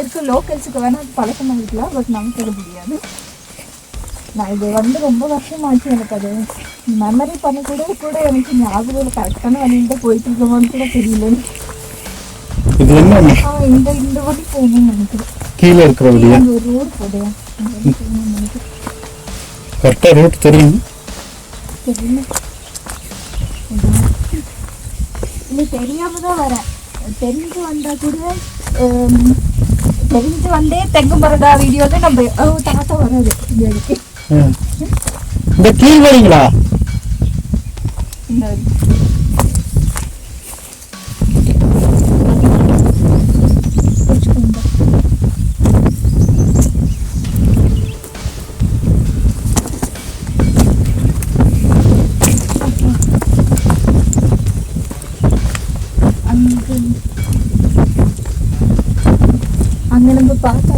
இருக்க லோக்கல்ஸுக்கு வேணால் அது பழக்கமாக இருக்கலாம், பட் நமக்கு அது முடியாது. நான் இது வந்து ரொம்ப வருஷமாச்சு, எனக்கு அது மெமரி பண்ண கூட எனக்கு ஞாபகம் கரெக்டான வழியில் தான் போயிட்டு இருக்கோமான்னு கூட தெரியல. இது என்ன இந்த வழி போகணும்னு நினைக்கிறேன். கீழே இருக்கிற வழியா? அந்த ஒரு ரோடு போதையா போகணும்னு நினைக்கிறேன். கரெக்டாக ரோட் தெரியும் தெரியல, இல்லை தெரியாம தான் வரேன். தெரிஞ்சு வந்தா கூட தெரிஞ்சு வந்தே தெங்கு மரதா வீடியோ தான் நம்ம தாத்தா வராது இங்கே. இந்த கீழ் வரீங்களா? இந்த வழி அங்கே நம்ம பார்த்தா